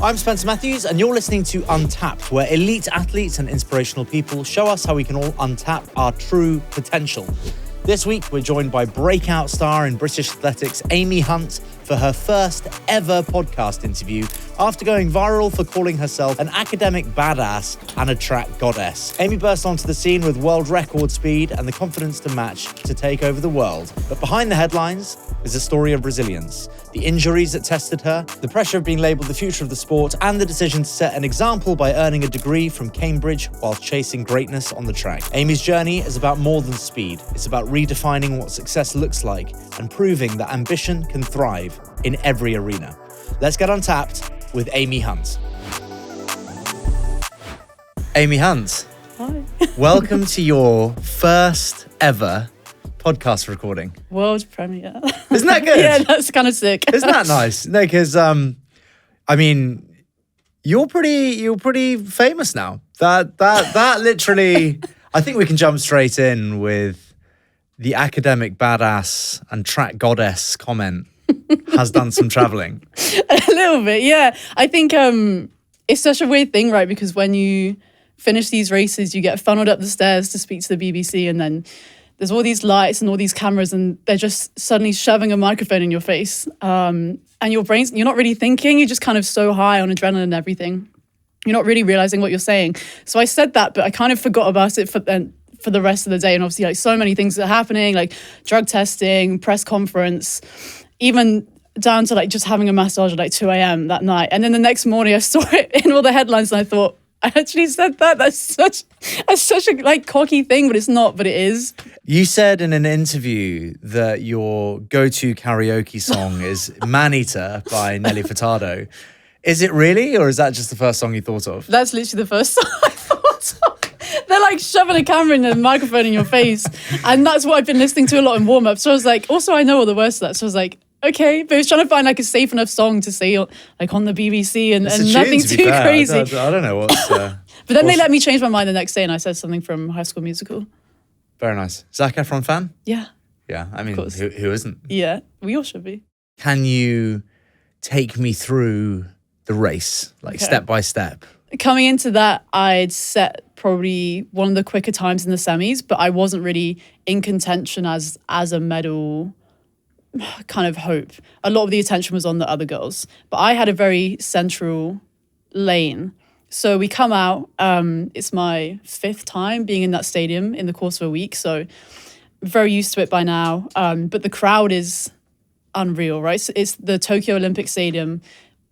I'm Spencer Matthews, and you're listening to Untapped, where elite athletes and inspirational people show us how we can all untap our true potential. This week, we're joined by breakout star in British athletics, Amy Hunt, for her first ever podcast interview after going viral for calling herself an academic badass and a track goddess. Amy burst onto the scene with world record speed and the confidence to match to take over the world. But behind the headlines is a story of resilience, the injuries that tested her, the pressure of being labelled the future of the sport, and the decision to set an example by earning a degree from Cambridge while chasing greatness on the track. Amy's journey is about more than speed. It's about redefining what success looks like and proving that ambition can thrive in every arena. Let's get untapped with Amy Hunt. Amy Hunt. Hi. Welcome to your first ever podcast recording. World premiere. Isn't that good? Yeah, that's kind of sick. Isn't that nice? No, because I mean, you're pretty famous now. That literally, I think we can jump straight in with the academic badass and track goddess comment has done some traveling. A little bit, yeah. I think it's such a weird thing, right? Because when you finish these races, you get funneled up the stairs to speak to the BBC, and then there's all these lights and all these cameras, and they're just suddenly shoving a microphone in your face. And your brain's, you're not really thinking, you're just kind of so high on adrenaline and everything. You're not really realizing what you're saying. So I said that, but I kind of forgot about it for the rest of the day. And obviously, like, so many things are happening, like drug testing, press conference, even down to like just having a massage at like 2 a.m. that night. And then the next morning I saw it in all the headlines and I thought, I actually said that. That's such a like cocky thing, but it's not, but it is. You said in an interview that your go-to karaoke song is Man Eater by Nelly Furtado. Is it really, or is that just the first song you thought of? That's literally the first song I thought of. They're like shoving a camera and a microphone in your face. And that's what I've been listening to a lot in warm-up. So I was like, also I know all the words to that. So I was like, okay, but I was trying to find like a safe enough song to say like on the BBC and nothing too crazy. I don't know what's... but then they let me change my mind the next day and I said something from High School Musical. Very nice. Zac Efron fan? Yeah. Yeah, I mean, who isn't? Yeah, we all should be. Can you take me through the race, like step by step? Coming into that, I'd set probably one of the quicker times in the semis, but I wasn't really in contention as a medal kind of hope. A lot of the attention was on the other girls, but I had a very central lane. So we come out, it's my 5th time being in that stadium in the course of a week, so very used to it by now. But the crowd is unreal, right? So it's the Tokyo Olympic Stadium.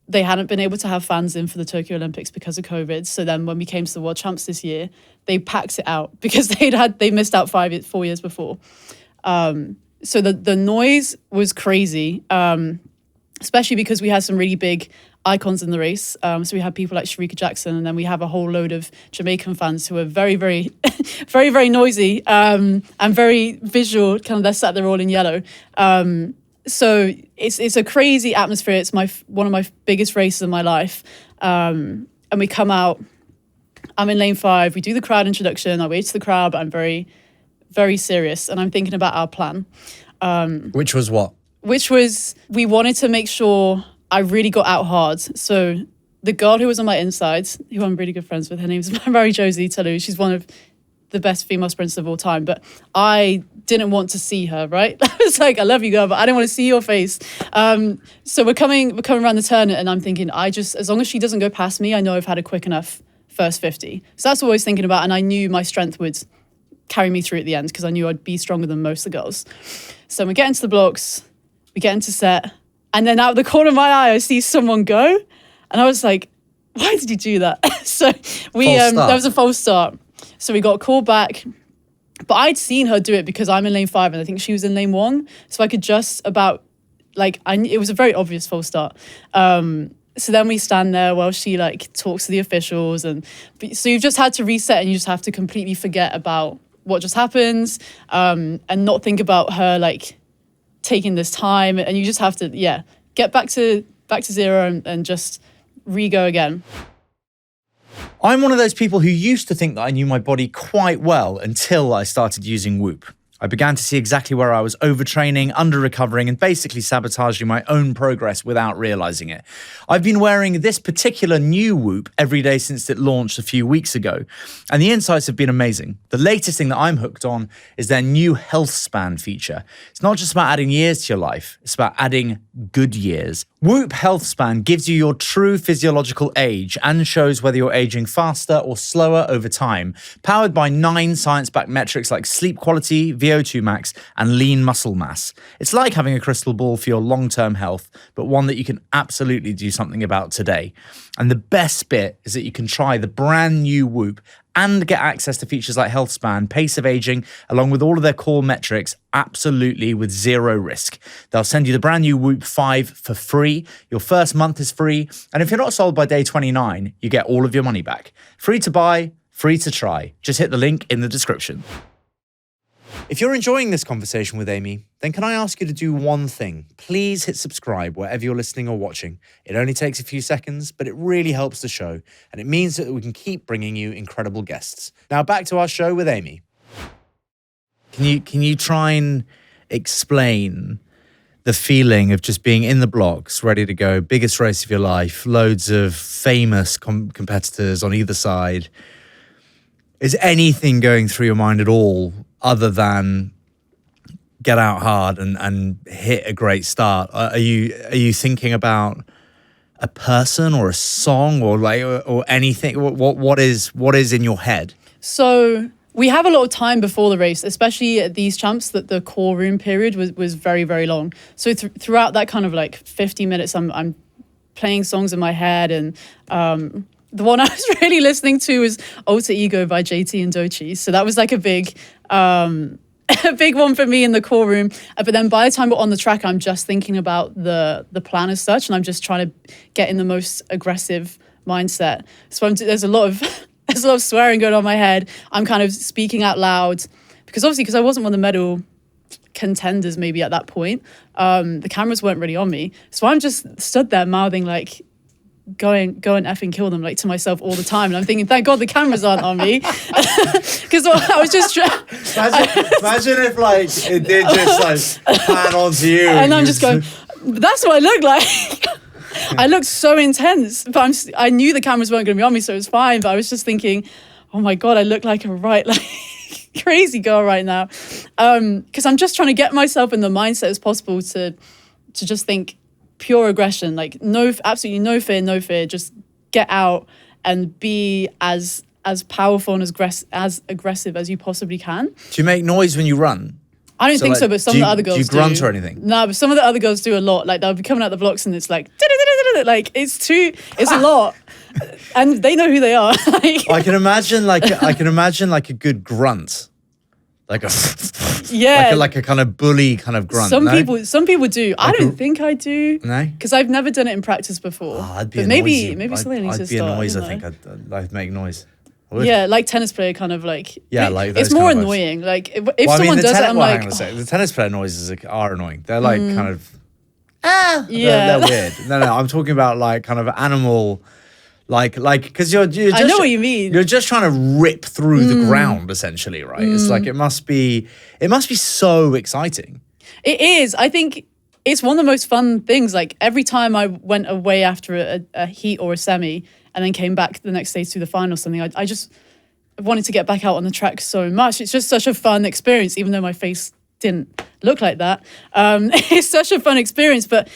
They hadn't been able to have fans in for the Tokyo Olympics because of COVID. So then when we came to the World Champs this year, they packed it out because they missed out 4 years before. So the noise was crazy, especially because we had some really big icons in the race. So we had people like Sharika Jackson, and then we have a whole load of Jamaican fans who are very, very, very, very noisy and very visual. Kind of, they're sat there all in yellow. So it's a crazy atmosphere. It's one of my biggest races of my life. And we come out. I'm in lane 5. We do the crowd introduction. I wave to the crowd, but I'm very, very serious, and I'm thinking about our plan. Which was what? Which was, we wanted to make sure I really got out hard. So the girl who was on my insides, who I'm really good friends with, her name's Mary-Josie Talu. She's one of the best female sprinters of all time, but I didn't want to see her, right? I was like, I love you, girl, but I didn't want to see your face. So we're coming around the turn, and I'm thinking, as long as she doesn't go past me, I know I've had a quick enough first 50. So that's what I was thinking about, and I knew my strength would carry me through at the end because I knew I'd be stronger than most of the girls. So we get into the blocks, we get into set, and then out of the corner of my eye, I see someone go, and I was like, why did you do that? So that was a false start. So we got called back, but I'd seen her do it because I'm in lane 5 and I think she was in lane 1. So I could just about, it was a very obvious false start. So then we stand there while she talks to the officials. So you've just had to reset and you just have to completely forget about what just happened and not think about her taking this time. And you just have to, get back to zero and just re-go again. I'm one of those people who used to think that I knew my body quite well until I started using Whoop. I began to see exactly where I was overtraining, under-recovering, and basically sabotaging my own progress without realizing it. I've been wearing this particular new Whoop every day since it launched a few weeks ago, and the insights have been amazing. The latest thing that I'm hooked on is their new health span feature. It's not just about adding years to your life, it's about adding good years. Whoop Health Span gives you your true physiological age and shows whether you're aging faster or slower over time, powered by 9 science-backed metrics like sleep quality, VO2 max, and lean muscle mass. It's like having a crystal ball for your long-term health, but one that you can absolutely do something about today. And the best bit is that you can try the brand new Whoop and get access to features like health span, pace of aging, along with all of their core metrics, absolutely with zero risk. They'll send you the brand new Whoop 5 for free. Your first month is free. And if you're not sold by day 29, you get all of your money back. Free to buy, free to try. Just hit the link in the description. If you're enjoying this conversation with Amy, then can I ask you to do one thing? Please hit subscribe wherever you're listening or watching. It only takes a few seconds, but it really helps the show, and it means that we can keep bringing you incredible guests. Now back to our show with Amy. Can you try and explain the feeling of just being in the blocks, ready to go, biggest race of your life, loads of famous competitors on either side? Is anything going through your mind at all other than get out hard and hit a great start? Are you thinking about a person or a song or anything? What is in your head? So we have a lot of time before the race, especially at these champs, that the core room period was very, very long. So throughout that kind of like 50 minutes, I'm playing songs in my head, and the one I was really listening to was Alter Ego by JT and Doechii. So that was like a big one for me in the core room. But then by the time we're on the track, I'm just thinking about the plan as such, and I'm just trying to get in the most aggressive mindset. So there's a lot of swearing going on in my head. I'm kind of speaking out loud because I wasn't one of the medal contenders maybe at that point. The cameras weren't really on me. So I'm just stood there mouthing like, go and effing kill them, like, to myself all the time. And I'm thinking, thank God the cameras aren't on me. Because I was just imagine if like it did just like pan onto you. And I'm just going, that's what I look like. I looked so intense, but I knew the cameras weren't going to be on me, so it was fine. But I was just thinking, oh my God, I look like a crazy girl right now. Because I'm just trying to get myself in the mindset as possible to just think pure aggression, like absolutely no fear, just get out and be as powerful and as aggressive as you possibly can. Do you make noise when you run? I don't think so, but some of the other girls do. Do you grunt or anything? No, but some of the other girls do a lot. Like they'll be coming out the blocks and it's like, like it's a lot. And they know who they are. I can imagine like a good grunt. Like a like a kind of bully kind of grunt. Some people do. I don't think I do. No, because I've never done it in practice before. Oh, I'd be but maybe something needs to start. I'd be a noise. I think I'd make noise. Yeah, like tennis player kind of like. Yeah, like those it's more kind of annoying. Like if someone does it, I'm like. The tennis player noises are annoying. They're like kind of. Yeah, they're weird. No, I'm talking about like kind of animal. Like, because you're just, I know what you mean. You're just trying to rip through the ground, essentially, right? It's like it must be so exciting. It is. I think it's one of the most fun things. Like every time I went away after a heat or a semi, and then came back the next day to the final or something, I just wanted to get back out on the track so much. It's just such a fun experience, even though my face didn't look like that. It's such a fun experience, but.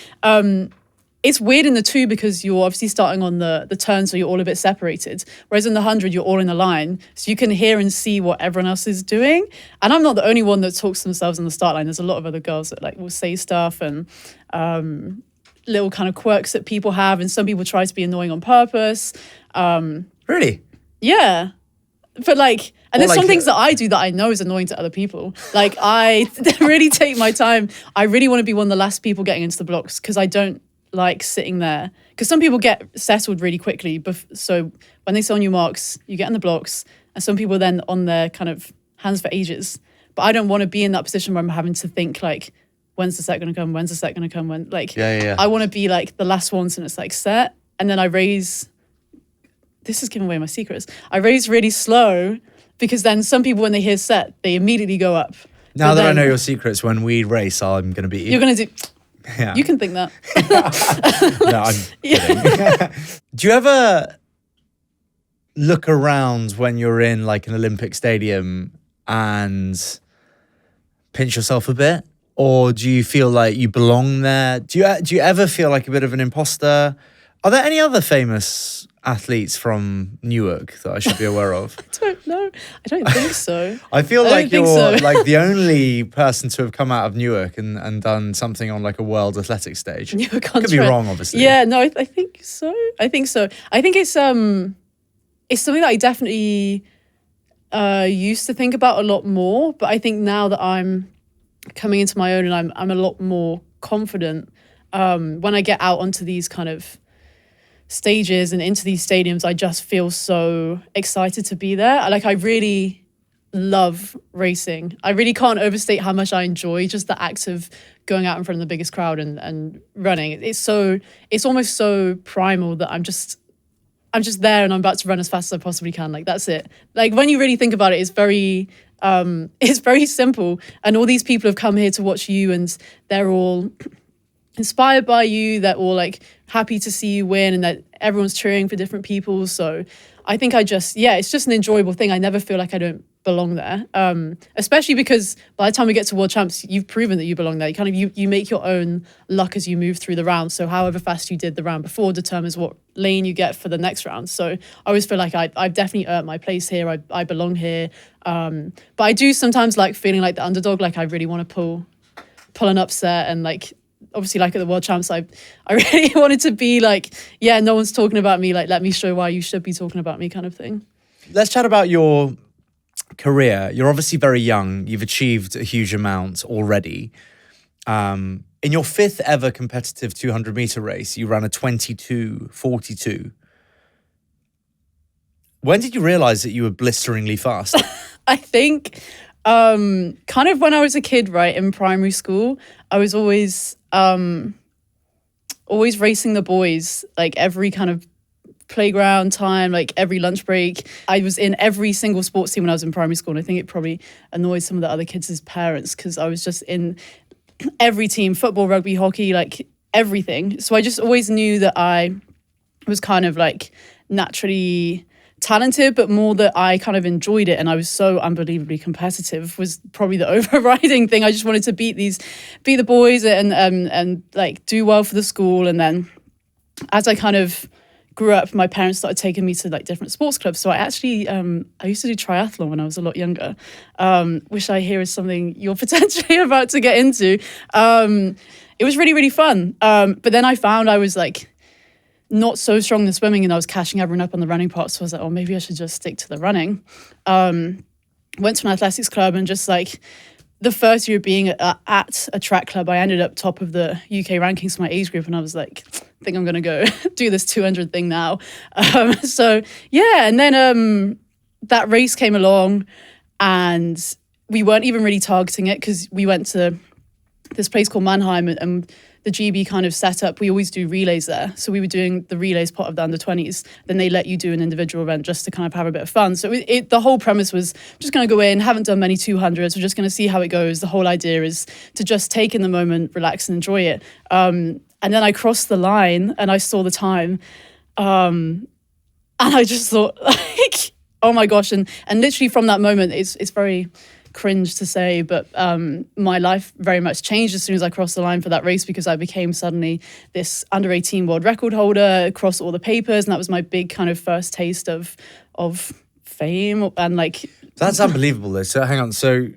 It's weird in the 2 because you're obviously starting on the turn, so you're all a bit separated. Whereas in the 100, you're all in a line, so you can hear and see what everyone else is doing. And I'm not the only one that talks to themselves on the start line. There's a lot of other girls that like will say stuff and little kind of quirks that people have, and some people try to be annoying on purpose. Really? Yeah. But like, and there's some things that I do that I know is annoying to other people. Like I really take my time. I really want to be one of the last people getting into the blocks because I don't like sitting there, because some people get settled really quickly. So when they say on your marks, you get in the blocks, and some people then on their kind of hands for ages. But I don't want to be in that position where I'm having to think like, when's the set going to come? When's the set going to come? When I want to be like the last ones, and it's like set, and then I raise. This is giving away my secrets. I raise really slow because then some people when they hear set, they immediately go up. Now But that I know then your secrets, when we race, I'm going to beat you. you're going to do, Yeah. you can think that. No, I'm kidding. Do you ever look around when you're in like an Olympic stadium and pinch yourself a bit? Or do you feel like you belong there? Do you ever feel like a bit of an imposter? Are there any other famous athletes from Newark that I should be aware of? I don't know. I don't think so. I feel I like don't you're think so. like the only person to have come out of Newark and done something on like a world athletics stage. You were Could be wrong, obviously. Yeah, no, I think so. I think so. I think it's something that I definitely used to think about a lot more. But I think now that I'm coming into my own and I'm a lot more confident when I get out onto these kind of stages and into these stadiums, I just feel so excited to be there. Like I really love racing. I really can't overstate how much I enjoy just the act of going out in front of the biggest crowd and running. It's almost so primal that I'm just there and I'm about to run as fast as I possibly can. Like that's it. Like when you really think about it, it's very simple. And all these people have come here to watch you and they're all inspired by you. They're all like happy to see you win and that everyone's cheering for different people. So I think it's just an enjoyable thing. I never feel like I don't belong there. Especially because by the time we get to World Champs, you've proven that you belong there. You make your own luck as you move through the round. So however fast you did the round before determines what lane you get for the next round. So I always feel like I've definitely earned my place here. I belong here. But I do sometimes like feeling like the underdog. Like I really want to pull an upset and like, obviously like at the World Champs, I really wanted to be like, yeah, no one's talking about me. Like, let me show why you should be talking about me kind of thing. Let's chat about your career. You're obviously very young. You've achieved a huge amount already. In your fifth ever competitive 200 meter race, you ran a 22:42. When did you realize that you were blisteringly fast? I think kind of when I was a kid, right, in primary school, I was always racing the boys, like every kind of playground time, like every lunch break. I was in every single sports team when I was in primary school, and I think it probably annoyed some of the other kids' parents because I was just in every team, football, rugby, hockey, like everything. So I just always knew that I was kind of like naturally talented, but more that I kind of enjoyed it, and I was so unbelievably competitive was probably the overriding thing. I just wanted to beat the boys and like do well for the school. And then as I kind of grew up, my parents started taking me to like different sports clubs. So I actually I used to do triathlon when I was a lot younger, which I hear is something you're potentially about to get into. It was really, really fun. But then I found I was like not so strong in the swimming and I was catching everyone up on the running part. So I was like, oh, maybe I should just stick to the running. Went to an athletics club and just like the first year of being at a track club, I ended up top of the UK rankings for my age group. And I was like, I think I'm going to go do this 200 thing now. So yeah. And then that race came along and we weren't even really targeting it because we went to this place called Mannheim and the GB kind of set up, we always do relays there. So we were doing the relays part of the under 20s. Then they let you do an individual event just to kind of have a bit of fun. So the whole premise was just going to go in, haven't done many 200s. We're just going to see how it goes. The whole idea is to just take in the moment, relax and enjoy it. And then I crossed the line and I saw the time. And I just thought like, oh my gosh. And literally from that moment, it's very cringe to say, but my life very much changed as soon as I crossed the line for that race because I became suddenly this under 18 world record holder across all the papers, and that was my big kind of first taste of fame. And like that's unbelievable though. So hang on, so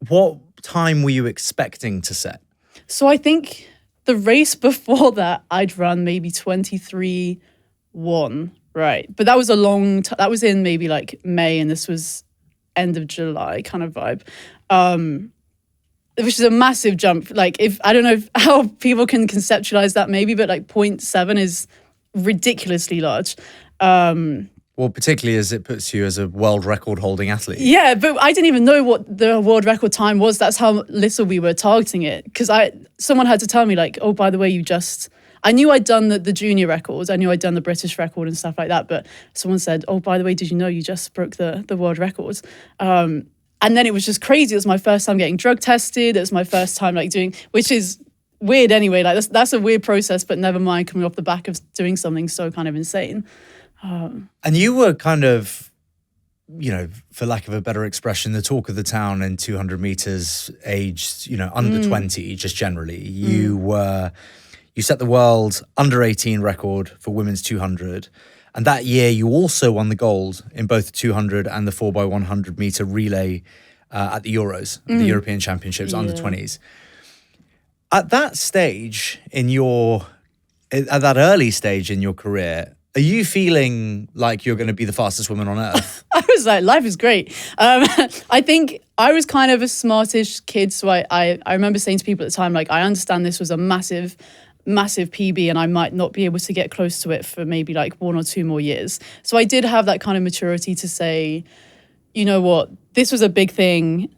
what time were you expecting to set? So I think the race before that I'd run maybe 23:1, right? But that was a long that was in maybe like May, and this was end of July kind of vibe, which is a massive jump. Like if I don't know how people can conceptualize that maybe, but like 0.7 is ridiculously large. Well, particularly as it puts you as a world record holding athlete. Yeah, but I didn't even know what the world record time was. That's how little we were targeting it. Because someone had to tell me like, oh, by the way, I knew I'd done the junior records. I knew I'd done the British record and stuff like that. But someone said, oh, by the way, did you know you just broke the world records? And And then it was just crazy. It was my first time getting drug tested. It was my first time like doing, which is weird anyway. Like that's a weird process, but never mind coming off the back of doing something so kind of insane. And you were kind of, for lack of a better expression, the talk of the town in 200 meters, aged, under 20, just generally. You set the world under 18 record for women's 200. And that year, you also won the gold in both the 200 and the 4x100 meter relay at the Euros, the European Championships, under 20s. At that stage at that early stage in your career, are you feeling like you're going to be the fastest woman on earth? I was like, life is great. I think I was kind of a smartish kid. So I remember saying to people at the time, like, I understand this was a massive PB and I might not be able to get close to it for maybe like 1 or 2 more years. So I did have that kind of maturity to say, you know what, this was a big thing.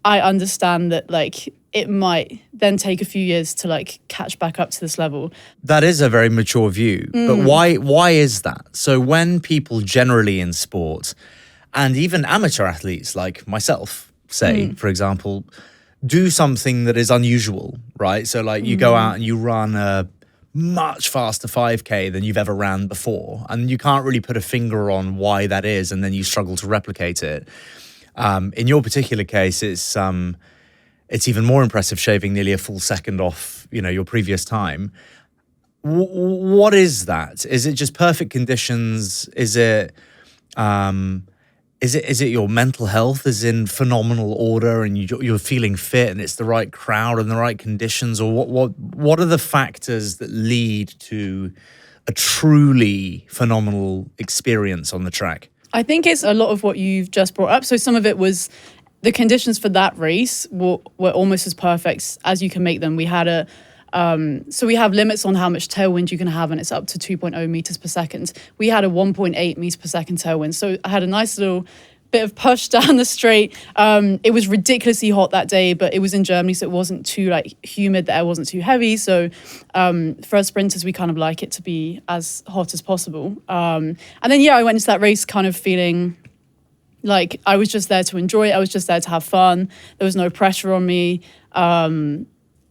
I understand that like it might then take a few years to like catch back up to this level. That is a very mature view. But why is that? So when people generally in sport and even amateur athletes like myself, say, for example, do something that is unusual, right? So like you go out and you run a much faster 5K than you've ever ran before, and you can't really put a finger on why that is, and then you struggle to replicate it. In your particular case, it's even more impressive, shaving nearly a full second off, your previous time. What is that? Is it just perfect conditions? Is it your mental health is in phenomenal order and you're feeling fit and it's the right crowd and the right conditions? Or what are the factors that lead to a truly phenomenal experience on the track? I think it's a lot of what you've just brought up. So some of it was the conditions for that race were almost as perfect as you can make them. We had so we have limits on how much tailwind you can have, and it's up to 2.0 meters per second. We had a 1.8 meters per second tailwind. So I had a nice little bit of push down the straight. It was ridiculously hot that day, but it was in Germany, so it wasn't too like humid. The air wasn't too heavy. So for us sprinters, we kind of like it to be as hot as possible. And then, I went into that race kind of feeling like I was just there to enjoy it. I was just there to have fun. There was no pressure on me.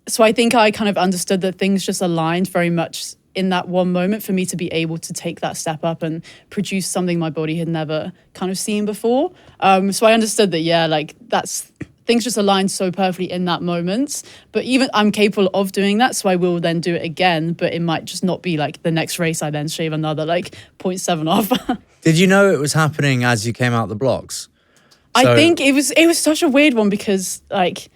So I think I kind of understood that things just aligned very much in that one moment for me to be able to take that step up and produce something my body had never kind of seen before. So I understood that, things just aligned so perfectly in that moment. But even I'm capable of doing that, so I will then do it again, but it might just not be like the next race I then shave another like 0.7 off. Did you know it was happening as you came out the blocks? I think it was such a weird one because like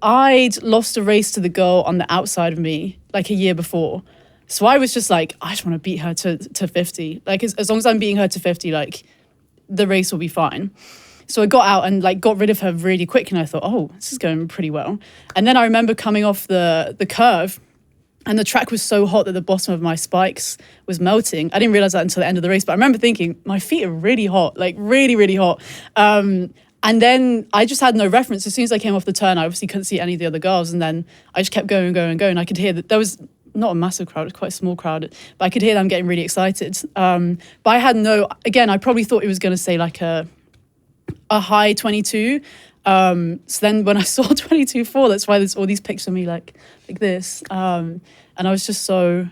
I'd lost a race to the girl on the outside of me like a year before. So I was just like, I just want to beat her to 50. Like as long as I'm beating her to 50, like the race will be fine. So I got out and like got rid of her really quick, and I thought, oh, this is going pretty well. And then I remember coming off the curve, and the track was so hot that the bottom of my spikes was melting. I didn't realize that until the end of the race, but I remember thinking, my feet are really hot, like really, really hot. And then I just had no reference. As soon as I came off the turn, I obviously couldn't see any of the other girls. And then I just kept going. I could hear that there was not a massive crowd, it was quite a small crowd, but I could hear them getting really excited. But I had I probably thought it was going to say like a high 22. So then when I saw 22.4, that's why there's all these pictures of me like this. And I was just so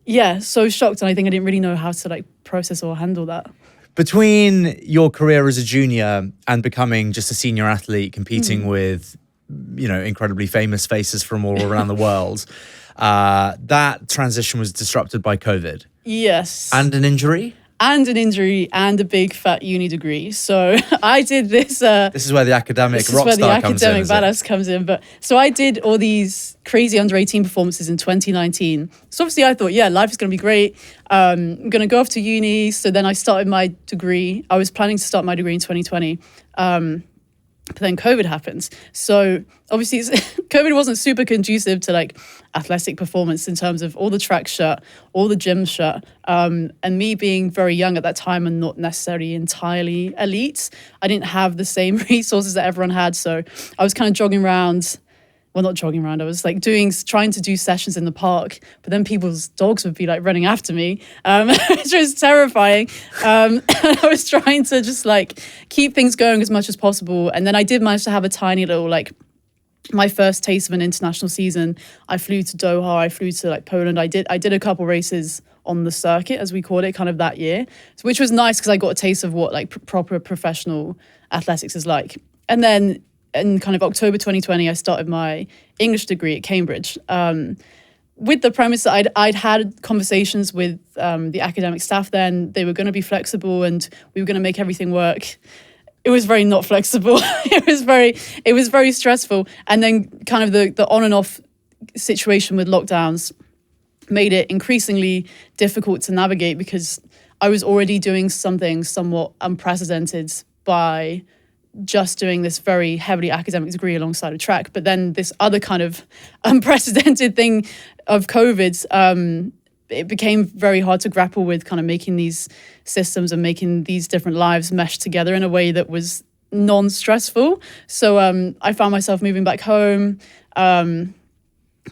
shocked. And I think I didn't really know how to like process or handle that. Between your career as a junior and becoming just a senior athlete, competing with, incredibly famous faces from all around the world, that transition was disrupted by COVID. Yes. And an injury? And an injury and a big fat uni degree. So I did this. This is where the academic rock star comes in. This is where the academic badass comes in. But so I did all these crazy under 18 performances in 2019. So obviously I thought, life is going to be great. I'm going to go off to uni. So then I started my degree. I was planning to start my degree in 2020. But then COVID happens. So obviously COVID wasn't super conducive to like athletic performance in terms of all the tracks shut, all the gyms shut. And me being very young at that time and not necessarily entirely elite, I didn't have the same resources that everyone had. So I was kind of jogging around well, not jogging around. I was like trying to do sessions in the park, but then people's dogs would be like running after me, which was terrifying. And I was trying to just like keep things going as much as possible. And then I did manage to have a tiny little like my first taste of an international season. I flew to Doha. I flew to like Poland. I did a couple races on the circuit, as we called it, kind of that year, which was nice because I got a taste of what like proper professional athletics is like. And then in kind of October 2020, I started my English degree at Cambridge, with the premise that I'd had conversations with the academic staff then. They were going to be flexible and we were going to make everything work. It was very not flexible. It was very stressful. And then kind of the on and off situation with lockdowns made it increasingly difficult to navigate, because I was already doing something somewhat unprecedented by just doing this very heavily academic degree alongside a track. But then this other kind of unprecedented thing of COVID, it became very hard to grapple with, kind of making these systems and making these different lives mesh together in a way that was non-stressful. So I found myself moving back home,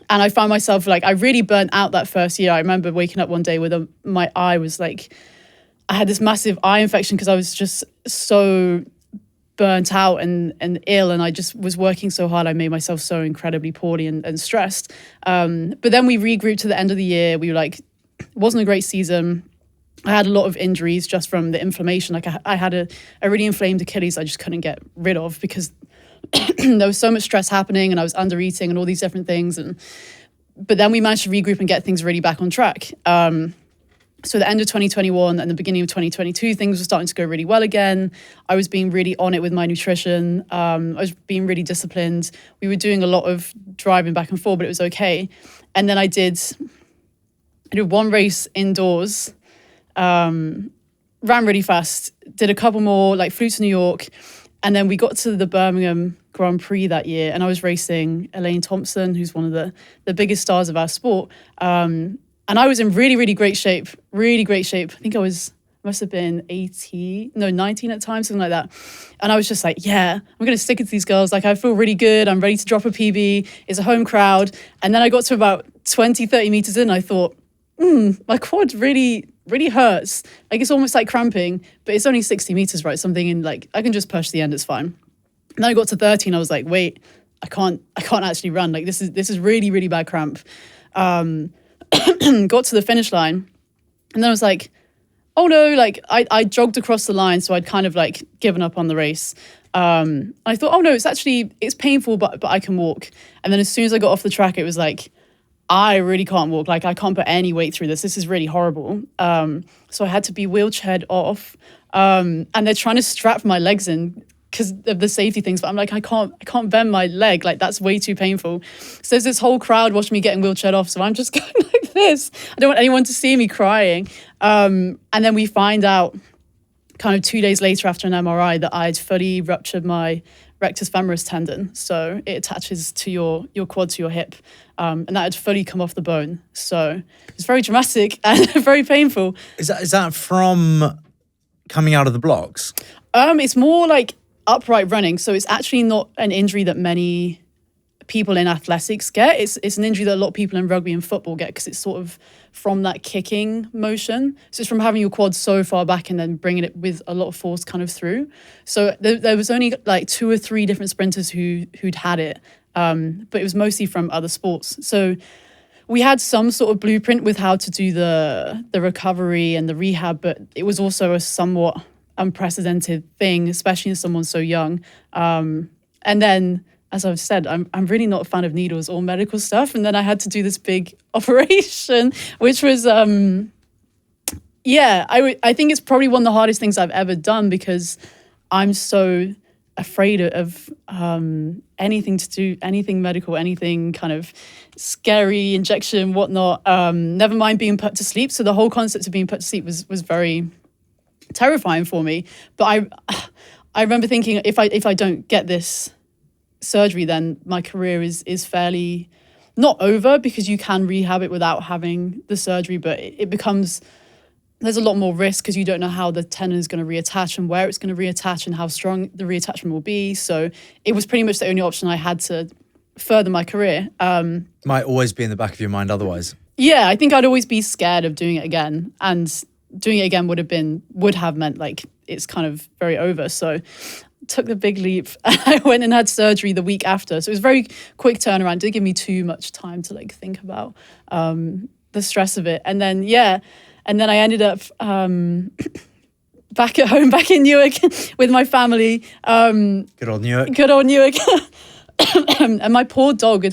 and I found myself like, I really burnt out that first year. I remember waking up one day with my eye was like, I had this massive eye infection because I was just so burnt out and ill, and I just was working so hard. I made myself so incredibly poorly and stressed. But then we regrouped to the end of the year. We were like, it wasn't a great season. I had a lot of injuries just from the inflammation. Like I had a really inflamed Achilles I just couldn't get rid of because there was so much stress happening and I was under eating and all these different things. But then we managed to regroup and get things really back on track. So the end of 2021 and the beginning of 2022, things were starting to go really well again. I was being really on it with my nutrition. I was being really disciplined. We were doing a lot of driving back and forth, but it was okay. And then I did one race indoors, ran really fast, did a couple more, like flew to New York. And then we got to the Birmingham Grand Prix that year, and I was racing Elaine Thompson, who's one of the biggest stars of our sport. And I was in really, really great shape, really great shape. I think must have been 19 at the time, something like that. And I was just like, yeah, I'm going to stick it to these girls. Like, I feel really good. I'm ready to drop a PB. It's a home crowd. And then I got to about 20, 30 meters in. I thought, my quad really, really hurts. Like, it's almost like cramping, but it's only 60 meters, right? Something in like, I can just push the end. It's fine. And then I got to 30 and I was like, wait, I can't actually run. Like, this is really, really bad cramp. Got to the finish line and then I was like, oh no, like I jogged across the line, so I'd kind of like given up on the race. I thought, oh no, it's painful, but I can walk. And then as soon as I got off the track, it was like, I really can't walk. Like, I can't put any weight through this. This is really horrible. So I had to be wheelchaired off. And they're trying to strap my legs in because of the safety things, but I'm like, I can't bend my leg. Like, that's way too painful. So there's this whole crowd watching me getting wheelchaired off. So I'm just going like this. I don't want anyone to see me crying. And then we find out kind of 2 days later after an MRI that I'd fully ruptured my rectus femoris tendon. So it attaches to your quad to your hip. And that had fully come off the bone. So it's very dramatic and very painful. Is that from coming out of the blocks? It's more like upright running. So it's actually not an injury that many people in athletics get. It's an injury that a lot of people in rugby and football get because it's sort of from that kicking motion. So it's from having your quad so far back and then bringing it with a lot of force kind of through. So there was only like 2 or 3 different sprinters who'd had it. But it was mostly from other sports. So we had some sort of blueprint with how to do the recovery and the rehab, but it was also a somewhat unprecedented thing, especially in someone so young. And then, as I've said, I'm really not a fan of needles or medical stuff. And then I had to do this big operation, which was, I think it's probably one of the hardest things I've ever done because I'm so afraid of anything medical, anything kind of scary, injection, whatnot. Never mind being put to sleep. So the whole concept of being put to sleep was very terrifying for me. But I remember thinking, if I don't get this surgery, then my career is fairly not over, because you can rehab it without having the surgery, but it becomes, there's a lot more risk because you don't know how the tendon is going to reattach and where it's going to reattach and how strong the reattachment will be. So it was pretty much the only option I had to further my career. Might always be in the back of your mind otherwise. Yeah, I think I'd always be scared of doing it again, and doing it again would have meant like it's kind of very over. So took the big leap. I went and had surgery the week after, so it was a very quick turnaround. Didn't give me too much time to like think about the stress of it. And then I ended up back at home, back in Newark with my family. Good old Newark. And my poor dog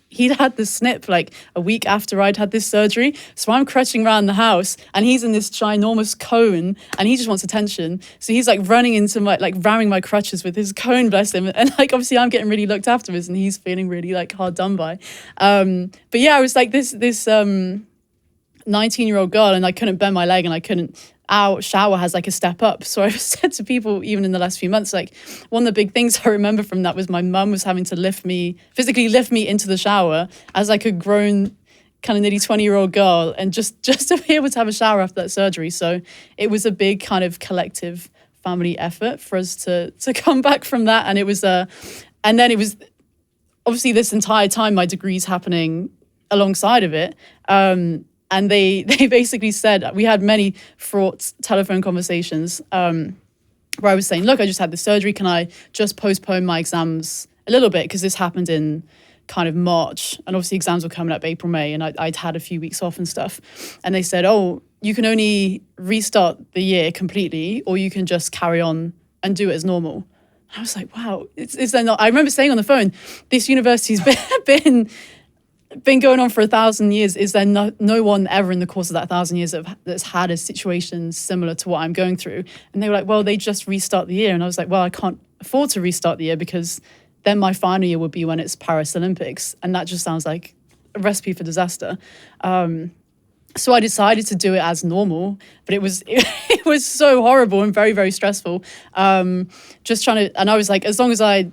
he'd had the snip like a week after I'd had this surgery. So I'm crutching around the house and he's in this ginormous cone and he just wants attention. So he's like running into ramming my crutches with his cone, bless him. And like, obviously I'm getting really looked after and he's feeling really like hard done by. But yeah, I was like this 19-year-old girl and I couldn't bend my leg and our shower has like a step up. So I've said to people, even in the last few months, like one of the big things I remember from that was my mum was having to physically lift me into the shower as like a grown kind of nearly 20-year-old girl and just to be able to have a shower after that surgery. So it was a big kind of collective family effort for us to come back from that. And it was and then it was obviously this entire time my degree's happening alongside of it. And they basically said, we had many fraught telephone conversations where I was saying, look, I just had the surgery. Can I just postpone my exams a little bit? Because this happened in kind of March. And obviously exams were coming up April, May. And I'd had a few weeks off and stuff. And they said, oh, you can only restart the year completely or you can just carry on and do it as normal. I was like, wow, is there not? I remember saying on the phone, this university's been going on for 1,000 years. Is there no one ever in the course of that 1,000 years that's had a situation similar to what I'm going through? And they were like, well, they just restart the year. And I was like, well, I can't afford to restart the year because then my final year would be when it's Paris Olympics. And that just sounds like a recipe for disaster. So I decided to do it as normal, but it was so horrible and very, very stressful. Just trying to, and I was like, as long as I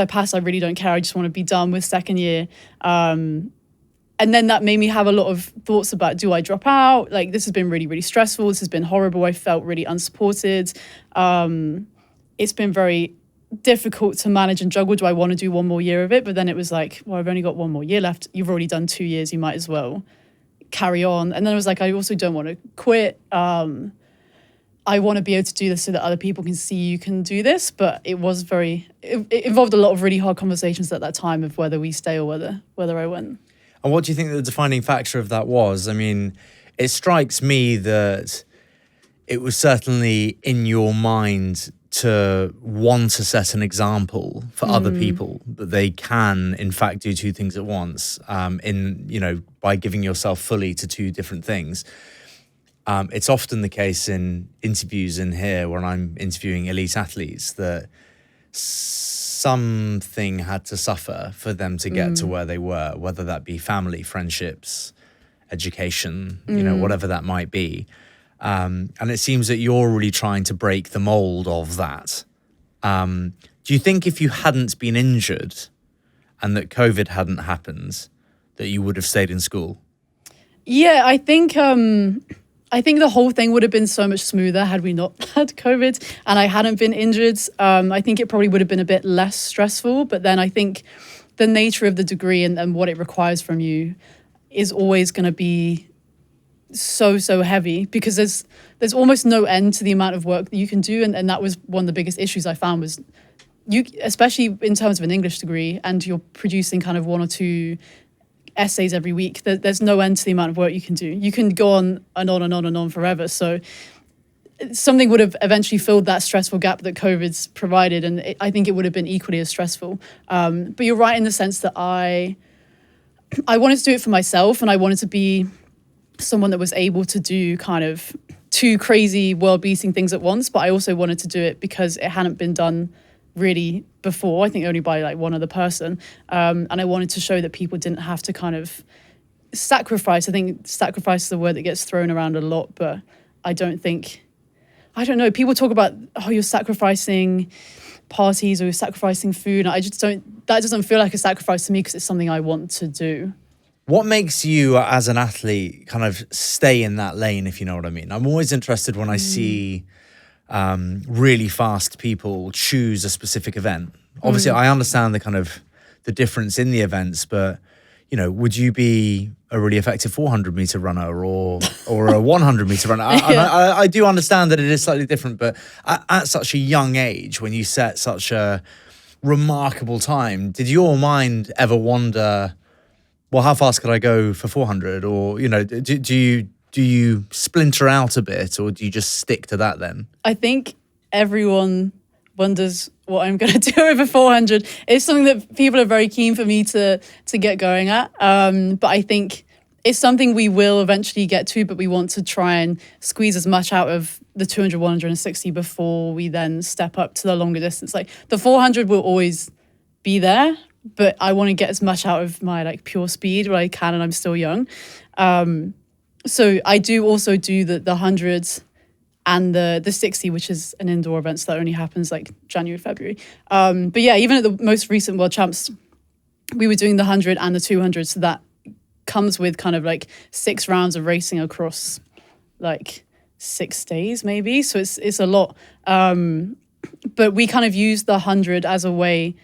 pass, I really don't care. I just want to be done with second year. And then that made me have a lot of thoughts about, do I drop out? Like, this has been really, really stressful. This has been horrible. I felt really unsupported. It's been very difficult to manage and juggle. Do I want to do one more year of it? But then it was like, well, I've only got one more year left. You've already done 2 years. You might as well carry on. And then I was like, I also don't want to quit. I want to be able to do this so that other people can see you can do this. But it was it involved a lot of really hard conversations at that time of whether we stay or whether I went. And what do you think the defining factor of that was? I mean, it strikes me that it was certainly in your mind to want to set an example for other people that they can, in fact, do two things at once. By giving yourself fully to two different things. It's often the case in interviews in here when I'm interviewing elite athletes that something had to suffer for them to get to where they were, whether that be family, friendships, education, whatever that might be. And it seems that you're really trying to break the mold of that. Do you think if you hadn't been injured and that COVID hadn't happened, that you would have stayed in school? Yeah, I think the whole thing would have been so much smoother had we not had COVID and I hadn't been injured. I think it probably would have been a bit less stressful. But then I think the nature of the degree and what it requires from you is always going to be so heavy because there's almost no end to the amount of work that you can do. And that was one of the biggest issues I found was you, especially in terms of an English degree, and you're producing kind of 1 or 2 essays every week. There's no end to the amount of work you can do. You can go on and on and on and on forever. So something would have eventually filled that stressful gap that COVID's provided. And I think it would have been equally as stressful. But you're right in the sense that I wanted to do it for myself and I wanted to be someone that was able to do kind of 2 crazy world-beating things at once. But I also wanted to do it because it hadn't been done really before, I think only by like one other person. And I wanted to show that people didn't have to kind of sacrifice. I think sacrifice is a word that gets thrown around a lot, but I don't know. People talk about, oh, you're sacrificing parties or you're sacrificing food. I just don't, that doesn't feel like a sacrifice to me because it's something I want to do. What makes you as an athlete kind of stay in that lane, if you know what I mean? I'm always interested when I see really fast people choose a specific event. Obviously, I understand the kind of the difference in the events, but would you be a really effective 400 meter runner or a 100 meter runner? I do understand that it is slightly different, but at such a young age, when you set such a remarkable time, did your mind ever wander, well, how fast could I go for 400? Or, do you splinter out a bit, or do you just stick to that then? I think everyone wonders what I'm going to do over 400. It's something that people are very keen for me to get going at. But I think it's something we will eventually get to, but we want to try and squeeze as much out of the 200, 160 before we then step up to the longer distance. Like the 400 will always be there, but I want to get as much out of my like pure speed where I can, and I'm still young. So I do also do the 100 and the 60, which is an indoor event, so that only happens like January, February. But yeah, even at the most recent World Champs, we were doing the 100 and the 200, so that comes with kind of like 6 rounds of racing across like 6 days maybe, so it's a lot. But we kind of use the 100 as a way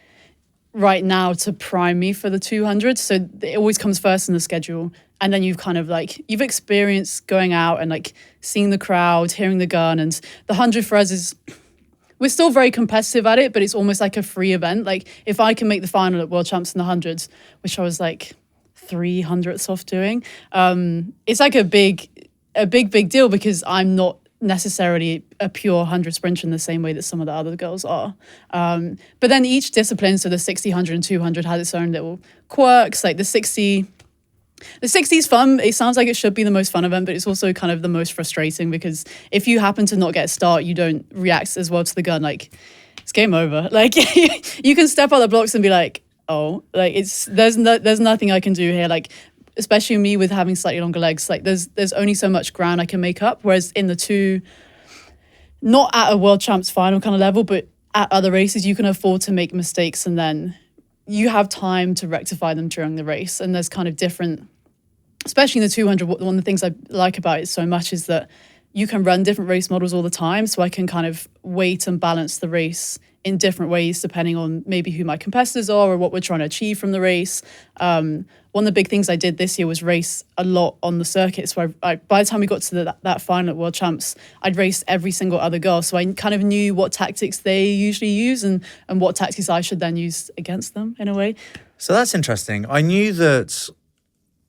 right now to prime me for the 200, so it always comes first in the schedule. And then you've kind of like, you've experienced going out and like seeing the crowd, hearing the gun. And the 100 for us is, we're still very competitive at it, but it's almost like a free event. Like if I can make the final at World Champs in the 100s, which I was like 300ths off doing, it's like a big deal, because I'm not necessarily a pure 100 sprinter in the same way that some of the other girls are. But then each discipline, so the 60, 100 and 200 has its own little quirks. Like the 60 is fun. It sounds like it should be the most fun event, but it's also kind of the most frustrating, because if you happen to not get a start, you don't react as well to the gun, like it's game over. Like you can step out the blocks and be like, oh, like there's nothing I can do here. Like especially me with having slightly longer legs, like there's only so much ground I can make up. Whereas in the two, not at a World Champs final kind of level, but at other races, you can afford to make mistakes and then you have time to rectify them during the race. And there's kind of different, especially in the 200, one of the things I like about it so much is that you can run different race models all the time. So I can kind of weight and balance the race in different ways, depending on maybe who my competitors are or what we're trying to achieve from the race. One of the big things I did this year was race a lot on the circuit. So I by the time we got to that final at World Champs, I'd raced every single other girl. So I kind of knew what tactics they usually use and what tactics I should then use against them in a way. So that's interesting. I knew that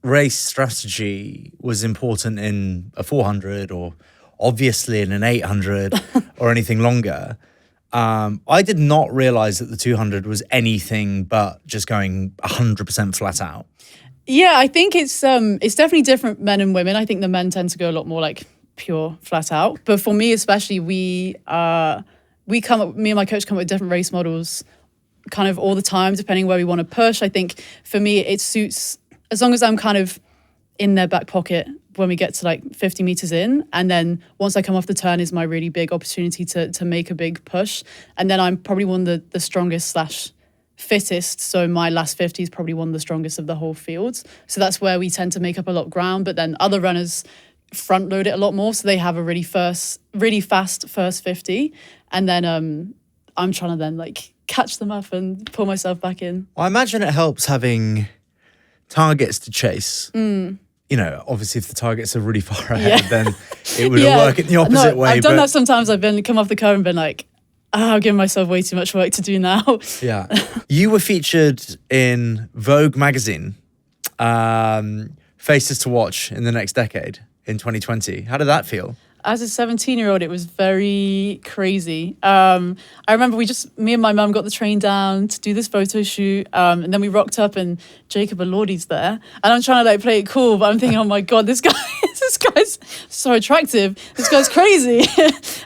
race strategy was important in a 400 or obviously in an 800 or anything longer. I did not realize that the 200 was anything but just going 100% flat out. Yeah, I think it's definitely different, men and women. I think the men tend to go a lot more like pure flat out. But for me especially, me and my coach come up with different race models kind of all the time, depending where we want to push. I think for me, it suits, as long as I'm kind of in their back pocket when we get to like 50 meters in, and then once I come off the turn is my really big opportunity to make a big push. And then I'm probably one of the strongest / fittest, so my last 50 is probably one of the strongest of the whole field. So that's where we tend to make up a lot of ground, but then other runners front load it a lot more, so they have a really fast first 50, and then I'm trying to then like catch them up and pull myself back in. Well, I imagine it helps having targets to chase. Obviously if the targets are really far ahead, then it would work in the opposite way. I've done that sometimes. I've come off the curve and been like, I'm giving myself way too much work to do now. Yeah. You were featured in Vogue magazine, Faces to Watch in the Next Decade in 2020. How did that feel? As a 17-year-old, it was very crazy. I remember me and my mum got the train down to do this photo shoot, and then we rocked up and Jacob Elordi's there. And I'm trying to like play it cool, but I'm thinking, oh my God, this guy's so attractive. This guy's crazy.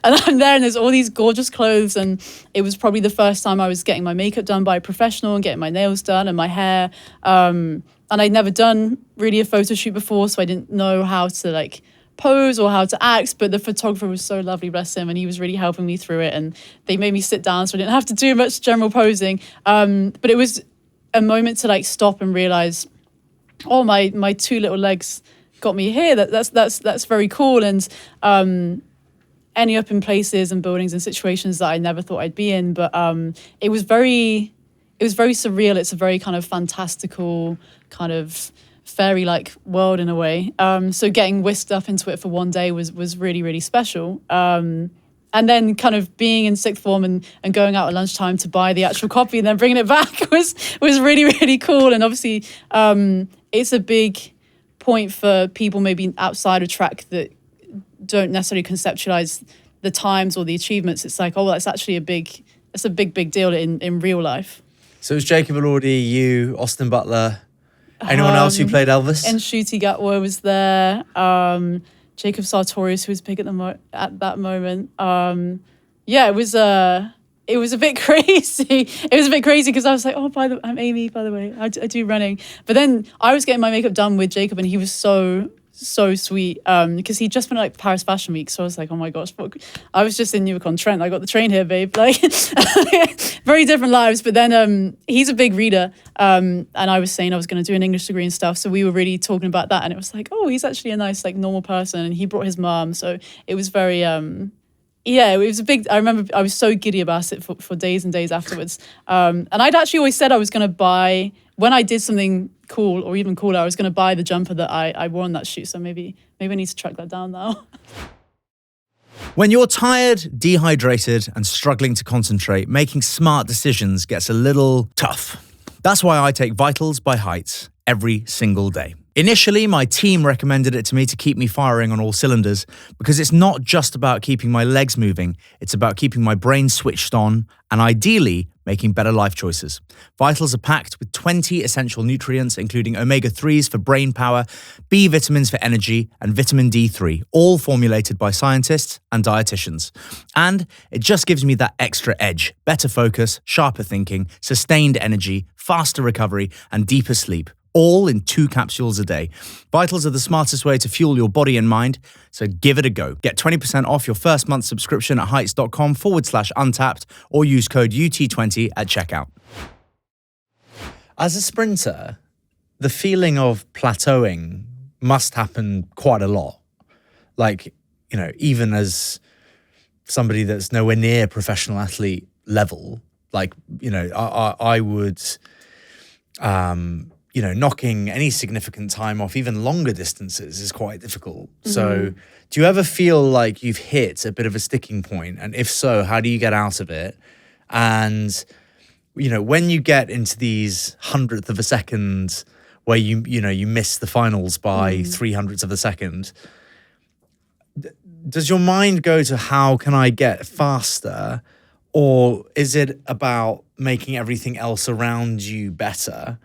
And I'm there and there's all these gorgeous clothes. And it was probably the first time I was getting my makeup done by a professional and getting my nails done and my hair. And I'd never done really a photo shoot before, so I didn't know how to like pose or how to act, but the photographer was so lovely, bless him, and he was really helping me through it, and they made me sit down so I didn't have to do much general posing, but it was a moment to like stop and realize, oh, my two little legs got me here. That's very cool. And ending up in places and buildings and situations that I never thought I'd be in, but it was very was very surreal. It's a very kind of fantastical, kind of fairy-like world in a way. So getting whisked up into it for one day was really, really special. And then kind of being in sixth form and going out at lunchtime to buy the actual copy and then bringing it back was really, really cool. And obviously, it's a big point for people maybe outside of track that don't necessarily conceptualize the times or the achievements. It's like, oh, that's actually a big deal in real life. So it was Jacob Elordi, you, Austin Butler, anyone else who played Elvis? And Ncuti Gatwa was there. Jacob Sartorius, who was big at that moment. It was a bit crazy. It was a bit crazy because I was like, I'm Amy, by the way. I do running. But then I was getting my makeup done with Jacob, and he was so sweet because he'd just been at Paris Fashion Week. So I was like, oh my gosh, fuck. I was just in Newark-on-Trent. I got the train here, babe. Like, very different lives. But then he's a big reader. And I was saying I was going to do an English degree and stuff. So we were really talking about that. And it was like, oh, he's actually a nice, like, normal person. And he brought his mom. So it was very... it was a big... I remember I was so giddy about it for days and days afterwards. And I'd actually always said I was going to buy... When I did something cool or even cooler, I was going to buy the jumper that I wore on that shoot. So maybe I need to track that down now. When you're tired, dehydrated, and struggling to concentrate, making smart decisions gets a little tough. That's why I take Vitals by Heights every single day. Initially, my team recommended it to me to keep me firing on all cylinders because it's not just about keeping my legs moving, it's about keeping my brain switched on and ideally making better life choices. Vitals are packed with 20 essential nutrients, including omega-3s for brain power, B vitamins for energy, and vitamin D3, all formulated by scientists and dietitians. And it just gives me that extra edge, better focus, sharper thinking, sustained energy, faster recovery, and deeper sleep. All in 2 capsules a day. Vitals are the smartest way to fuel your body and mind, so give it a go. Get 20% off your first month subscription at heights.com/untapped or use code UT20 at checkout. As a sprinter, the feeling of plateauing must happen quite a lot. Like, even as somebody that's nowhere near professional athlete level, like, I would... knocking any significant time off, even longer distances, is quite difficult. Mm-hmm. So do you ever feel like you've hit a bit of a sticking point? And if so, how do you get out of it? And, when you get into these 100th of a second where you miss the finals by 300ths of a second, does your mind go to how can I get faster? Or is it about making everything else around you better?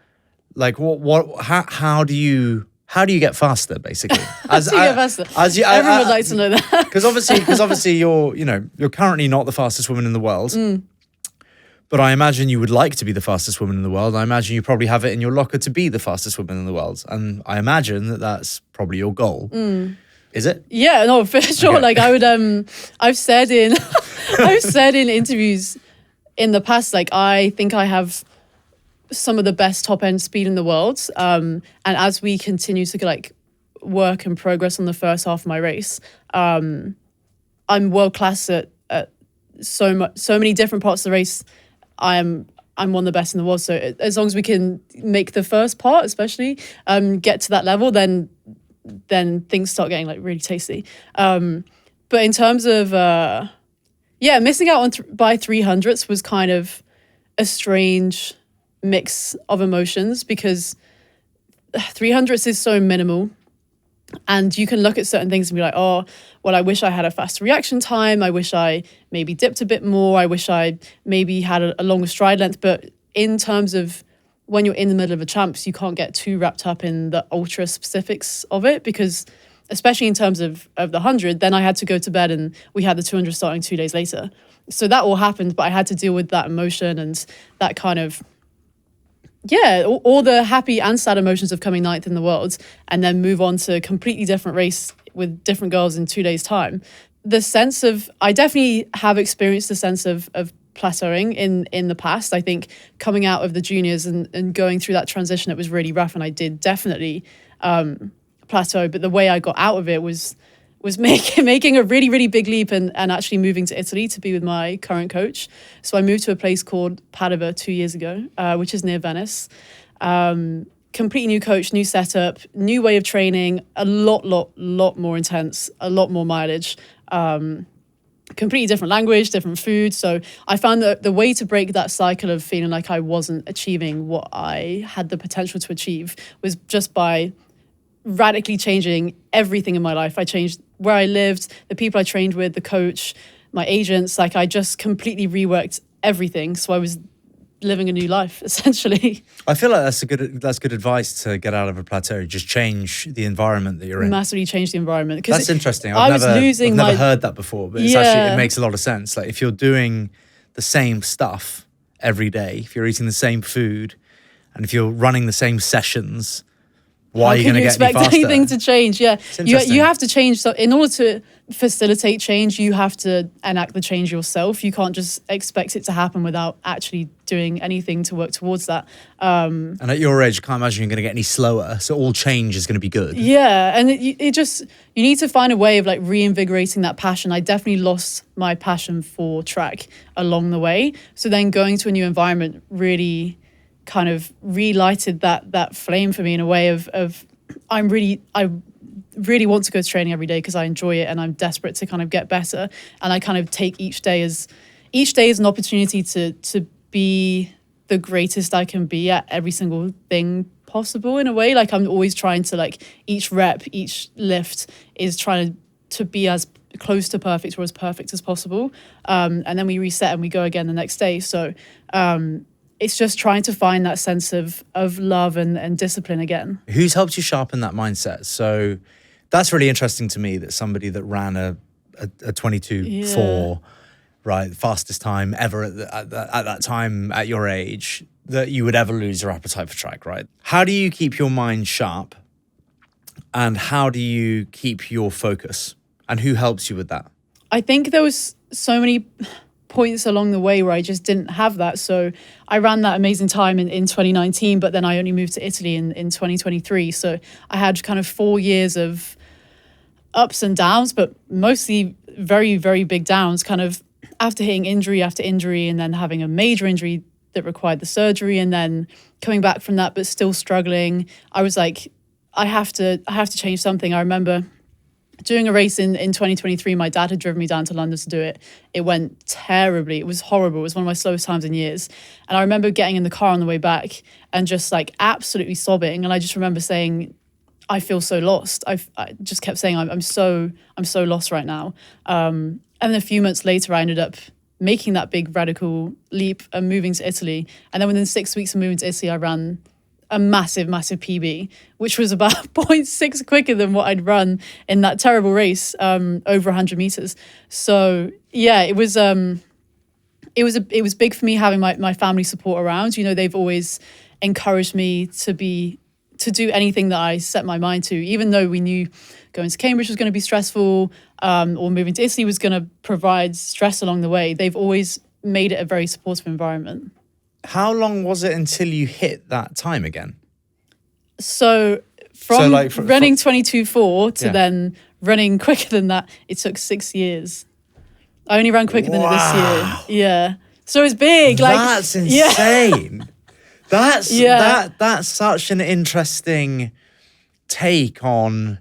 Like how do you get faster, basically? Everyone would like to know that. Because obviously you're currently not the fastest woman in the world. But I imagine you would like to be the fastest woman in the world. I imagine you probably have it in your locker to be the fastest woman in the world. And I imagine that that's probably your goal. Is it? Yeah, no, for sure. Okay. Like I would I've said in interviews in the past, like I think I have some of the best top end speed in the world. And as we continue to work and progress on the first half of my race, I'm world class at so many different parts of the race. I'm one of the best in the world. So as long as we can make the first part, especially, get to that level, then things start getting really tasty. But in terms of missing out on by 300ths was kind of a strange mix of emotions because 300ths is so minimal and you can look at certain things and be like, oh, well, I wish I had a faster reaction time. I wish I maybe dipped a bit more. I wish I maybe had a longer stride length. But in terms of when you're in the middle of a champs, you can't get too wrapped up in the ultra specifics of it because especially in terms of the 100, then I had to go to bed and we had the 200 starting 2 days later. So that all happened, but I had to deal with that emotion and that kind of all the happy and sad emotions of coming 9th in the world and then move on to a completely different race with different girls in 2 days' time. The sense of, I definitely have experienced the sense of plateauing in the past. I think coming out of the juniors and going through that transition, it was really rough and I did definitely plateau. But the way I got out of it was was making a really, really big leap and actually moving to Italy to be with my current coach. So I moved to a place called Padova 2 years ago, which is near Venice. Completely new coach, new setup, new way of training, a lot more intense, a lot more mileage, completely different language, different food. So I found that the way to break that cycle of feeling like I wasn't achieving what I had the potential to achieve was just by radically changing everything in my life. I changed where I lived, the people I trained with, the coach, my agents. Like, I just completely reworked everything. So I was living a new life, essentially. I feel like that's good advice to get out of a plateau. Just change the environment that you're in. Massively change the environment. That's interesting. I've never heard that before, but it makes a lot of sense. Like, if you're doing the same stuff every day, if you're eating the same food, and if you're running the same sessions, why are you going to get any faster? Expect anything to change? Yeah, you have to change. So in order to facilitate change, you have to enact the change yourself. You can't just expect it to happen without actually doing anything to work towards that. And at your age, I can't imagine you're going to get any slower. So all change is going to be good. Yeah, and you need to find a way of like reinvigorating that passion. I definitely lost my passion for track along the way. So then going to a new environment really kind of relighted that flame for me in a way of I really want to go to training every day because I enjoy it and I'm desperate to kind of get better, and I kind of take each day as an opportunity to be the greatest I can be at every single thing possible in a way. Like, I'm always trying to, like, each rep, each lift is trying to be as close to perfect or as perfect as possible, and then we reset and we go again the next day. So it's just trying to find that sense of love and discipline again. Who's helped you sharpen that mindset? So that's really interesting to me, that somebody that ran a 22.4, right, fastest time ever at that time at your age, that you would ever lose your appetite for track, right? How do you keep your mind sharp, and how do you keep your focus, and who helps you with that? I think there was so many points along the way where I just didn't have that. So I ran that amazing time in 2019, but then I only moved to Italy in 2023. So I had kind of 4 years of ups and downs, but mostly very, very big downs, kind of after hitting injury after injury, and then having a major injury that required the surgery, and then coming back from that but still struggling. I was like, I have to change something. I remember doing a race in 2023, my dad had driven me down to London to do it. It went terribly. It was horrible. It was one of my slowest times in years. And I remember getting in the car on the way back and just like absolutely sobbing. And I just remember saying, I feel so lost. I just kept saying, I'm so lost right now. And then a few months later, I ended up making that big radical leap and moving to Italy. And then within 6 weeks of moving to Italy, I ran a massive PB, which was about 0.6 quicker than what I'd run in that terrible race, over 100 meters. So yeah, it was big for me having my family support around. You know, they've always encouraged me to do anything that I set my mind to, even though we knew going to Cambridge was going to be stressful, or moving to Italy was going to provide stress along the way. They've always made it a very supportive environment. How long was it until you hit that time again? So from running 22.4 to then running quicker than that, it took 6 years. I only ran quicker than it this year. Yeah. So it's big. That's insane. Yeah. That's such an interesting take on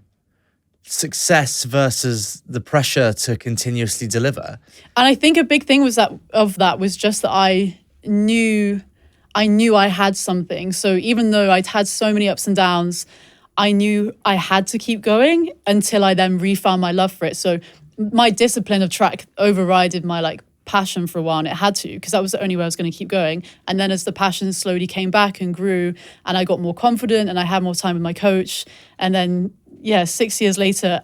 success versus the pressure to continuously deliver. And I think a big thing was was just that I knew I had something. So even though I'd had so many ups and downs, I knew I had to keep going until I then refound my love for it. So my discipline of track overrided my passion for a while, and it had to, because that was the only way I was going to keep going. And then as the passion slowly came back and grew, and I got more confident and I had more time with my coach, and then 6 years later,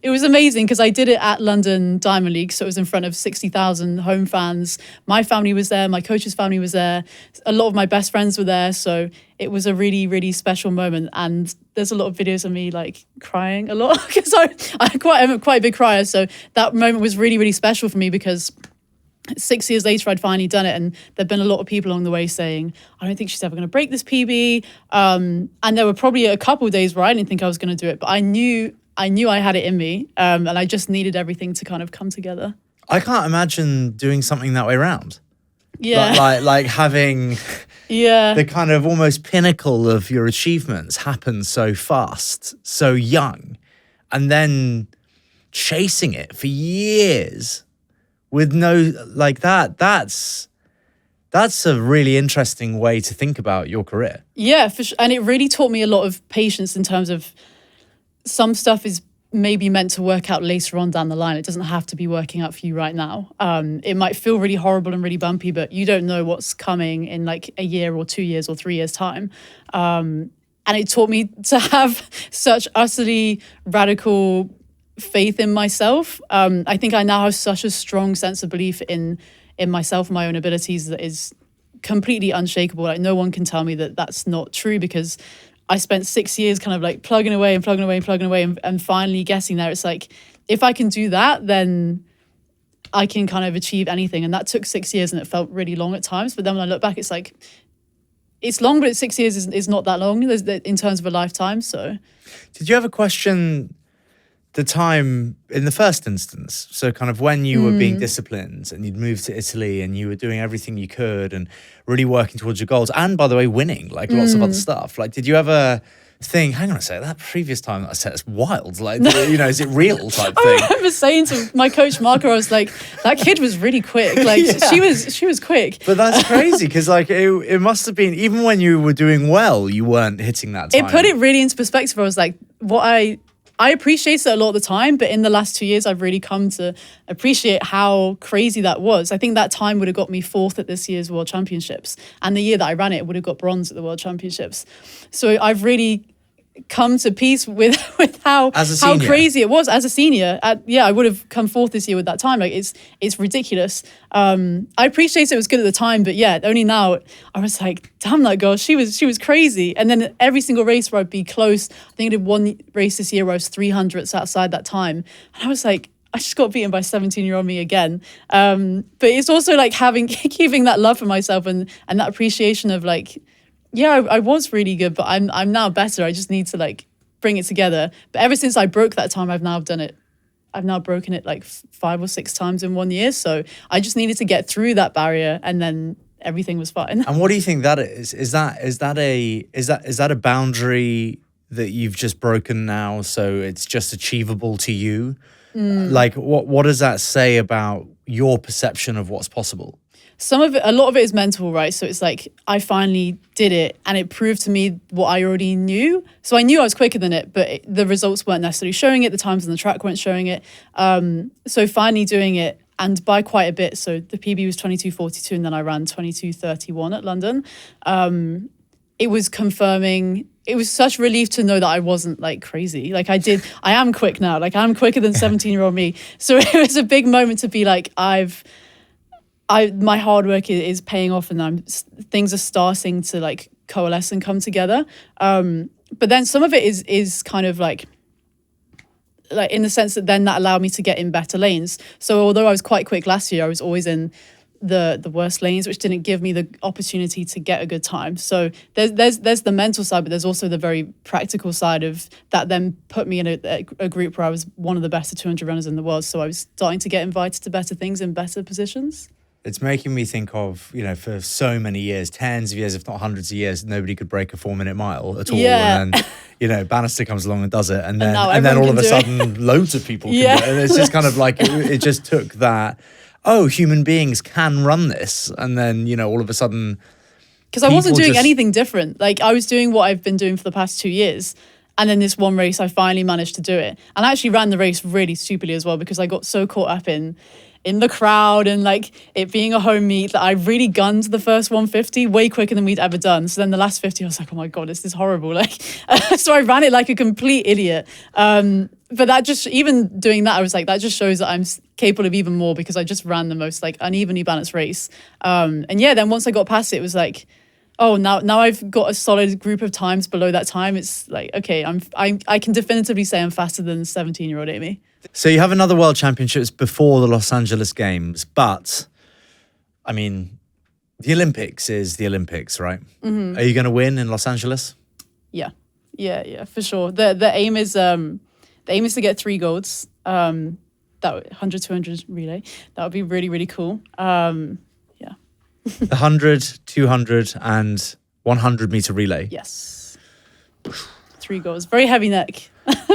it was amazing because I did it at London Diamond League, so it was in front of 60,000 home fans. My family was there, my coach's family was there, a lot of my best friends were there, so it was a really, really special moment. And there's a lot of videos of me crying a lot because I'm quite a big crier, so that moment was really, really special for me because 6 years later, I'd finally done it, and there'd been a lot of people along the way saying, I don't think she's ever going to break this PB. And there were probably a couple of days where I didn't think I was going to do it, but I knew I knew I had it in me, and I just needed everything to kind of come together. I can't imagine doing something that way around. Yeah. Like having the kind of almost pinnacle of your achievements happen so fast, so young, and then chasing it for years with no, like that's a really interesting way to think about your career. Yeah, for sure. And it really taught me a lot of patience in terms of some stuff is maybe meant to work out later on down the line. It doesn't have to be working out for you right now. It might feel really horrible and really bumpy, but you don't know what's coming in like a year or 2 years or 3 years time. And it taught me to have such utterly radical faith in myself. I think I now have such a strong sense of belief in myself and my own abilities that is completely unshakable. Like no one can tell me that that's not true, because I spent 6 years kind of like plugging away and finally getting there. It's like, if I can do that, then I can kind of achieve anything. And that took 6 years and it felt really long at times. But then when I look back, it's like, it's long, but 6 years is not that long in terms of a lifetime. So did you ever question the time in the first instance? So kind of when you were being disciplined and you'd moved to Italy and you were doing everything you could and really working towards your goals, and by the way, winning like lots of other stuff. Like, did you ever think, hang on a sec, that previous time that I said, it's wild. Like, you know, is it real type thing? I remember saying to my coach, Marco, I was like, that kid was really quick. Like she was quick. But that's crazy, because like it must have been, even when you were doing well, you weren't hitting that time. It put it really into perspective. I was like, I appreciate it a lot of the time, but in the last 2 years, I've really come to appreciate how crazy that was. I think that time would have got me 4th at this year's World Championships. And the year that I ran it would have got bronze at the World Championships. So I've really come to peace with how crazy it was as a senior. I would have come 4th this year with that time. Like it's ridiculous. I appreciate it was good at the time, but yeah, only now I was like, damn, that girl, she was crazy. And then every single race where I'd be close, I think I did one race this year where I was 300ths outside that time, and I was like, I just got beaten by 17-year-old me again. But it's also like keeping that love for myself and that appreciation of like, yeah, I was really good, but I'm now better. I just need to like bring it together. But ever since I broke that time, I've now done it. I've now broken it like 5 or 6 times in 1 year. So I just needed to get through that barrier, and then everything was fine. And what do you think that is? Is that a boundary that you've just broken now, so it's just achievable to you? Like what does that say about your perception of what's possible? A lot of it is mental, right? So it's like, I finally did it and it proved to me what I already knew. So I knew I was quicker than it, but the results weren't necessarily showing it. The times on the track weren't showing it. So finally doing it, and by quite a bit. So the PB was 22:42 and then I ran 22:31 at London. It was confirming. It was such relief to know that I wasn't like crazy. Like I am quick now. Like I'm quicker than 17-year-old me. So it was a big moment to be like, my hard work is paying off, and things are starting to like coalesce and come together. But then some of it is kind of like in the sense that then that allowed me to get in better lanes. So although I was quite quick last year, I was always in the worst lanes, which didn't give me the opportunity to get a good time. So there's the mental side, but there's also the very practical side of that then put me in a group where I was one of the best 200 runners in the world. So I was starting to get invited to better things in better positions. It's making me think of, you know, for so many years, tens of years, if not hundreds of years, nobody could break a 4-minute mile at all. Yeah. And then, you know, Bannister comes along and does it. And then all of a sudden, loads of people can do it. And it's just kind of like, it just took that, human beings can run this. And then, you know, all of a sudden. Because I wasn't doing anything different. Like I was doing what I've been doing for the past 2 years. And then this one race, I finally managed to do it. And I actually ran the race really stupidly as well, because I got so caught up in the crowd and like it being a home meet that I really gunned the first 150 way quicker than we'd ever done. So then the last 50, I was like, oh my God, this is horrible. Like, so I ran it like a complete idiot. But that just, even doing that, I was like, that just shows that I'm capable of even more, because I just ran the most like unevenly balanced race. And yeah, then once I got past it, it was like, oh, now I've got a solid group of times below that time. It's like, okay, I can definitively say I'm faster than 17-year-old Amy. So you have another World Championships before the Los Angeles Games, but I mean, the Olympics is the Olympics, right? Mm-hmm. Are you going to win in Los Angeles? Yeah, for sure. The aim is The aim is to get 3 golds. That 100, 200 relay. That would be really, really cool. Yeah. The 100, 200 and 100 meter relay. Yes. 3 golds. Very heavy neck.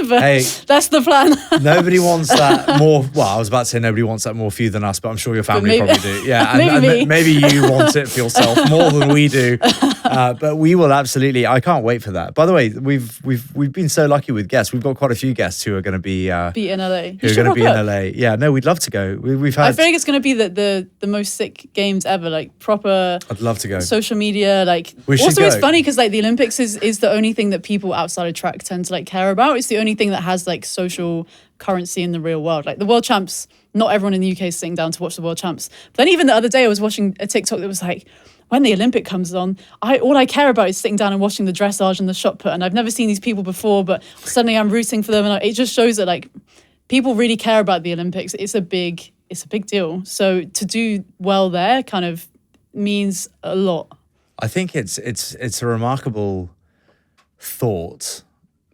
But Hey, that's the plan. nobody wants that more. Well, I was about to say nobody wants that more for you than us, but I'm sure your family probably do. Yeah, maybe you want it for yourself more than we do. But we will absolutely. I can't wait for that. By the way, we've been so lucky with guests. We've got quite a few guests who are going to be in LA. Who are going to be in LA. Yeah, no, we'd love to go. We've had. I feel like it's going to be the most sick games ever. Like proper. I'd love to go. Social media, like. We should also, go. It's funny because like the Olympics is the only thing that people outside of track tend to like care about. It's the only thing that has like social currency in the real world. Like the world champs, not everyone in the UK is sitting down to watch the world champs. But then even the other day I was watching a TikTok that was like, when the Olympic comes on, all I care about is sitting down and watching the dressage and the shot put. And I've never seen these people before, but suddenly I'm rooting for them. And it just shows that like people really care about the Olympics. It's a big deal. So to do well there kind of means a lot. I think it's a remarkable thought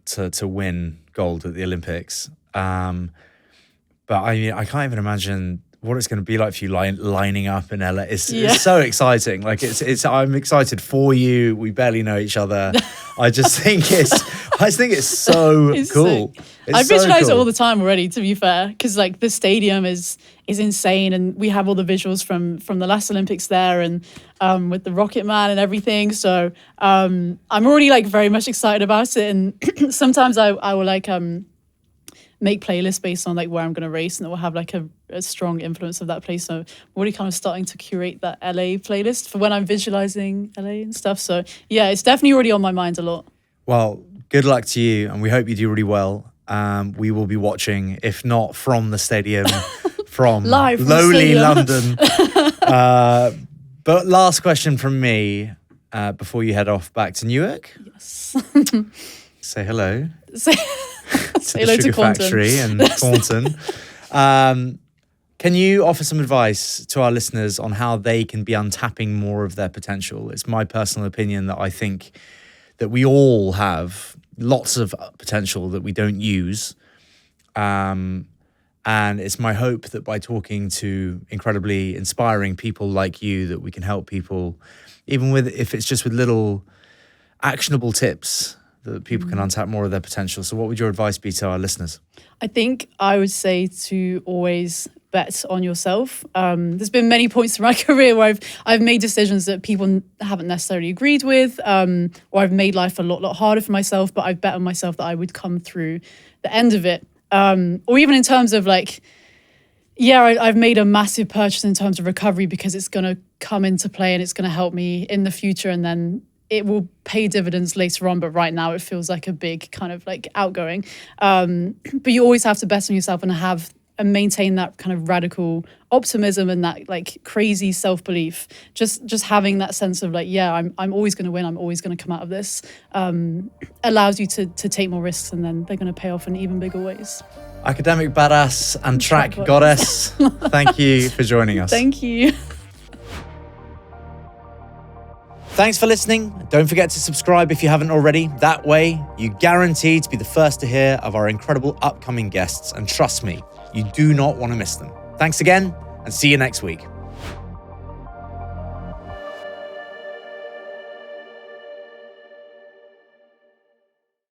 to win gold at the Olympics. But I mean, I can't even imagine what it's going to be like for you lining up in LA. It's so exciting. Like I'm excited for you. We barely know each other. I just think it's so cool. I visualize it all the time already, to be fair, because like the stadium is insane, and we have all the visuals from the last Olympics there, and with the Rocket Man and everything. So I'm already like very much excited about it, and sometimes I will like make playlists based on like where I'm going to race, and it will have like a strong influence of that place. So I'm already kind of starting to curate that LA playlist for when I'm visualizing LA and stuff. So yeah, it's definitely already on my mind a lot. Well, good luck to you, and we hope you do really well. We will be watching, if not from the stadium, from live from lowly London. But last question from me before you head off back to Newark. Yes. Say hello. Say hello to Sugar Quantum. Factory and Taunton. Can you offer some advice to our listeners on how they can be untapping more of their potential? It's my personal opinion that I think that we all have lots of potential that we don't use. And it's my hope that by talking to incredibly inspiring people like you, that we can help people, even if it's just with little actionable tips, that people can untap more of their potential. So what would your advice be to our listeners? I think I would say to always bet on yourself. There's been many points in my career where I've made decisions that people haven't necessarily agreed with, or I've made life a lot harder for myself, but I've bet on myself that I would come through the end of it. Or even in terms of like, I've made a massive purchase in terms of recovery because it's going to come into play and it's going to help me in the future, and then it will pay dividends later on, but right now it feels like a big kind of like outgoing. But you always have to bet on yourself and maintain that kind of radical optimism and that like crazy self-belief. Just having that sense of like, I'm always going to win. I'm always going to come out of this. Allows you to take more risks, and then they're going to pay off in even bigger ways. Academic badass and track goddess. Thank you for joining us. Thank you. Thanks for listening. Don't forget to subscribe if you haven't already. That way, you're guaranteed to be the first to hear of our incredible upcoming guests. And trust me, you do not want to miss them. Thanks again, and see you next week.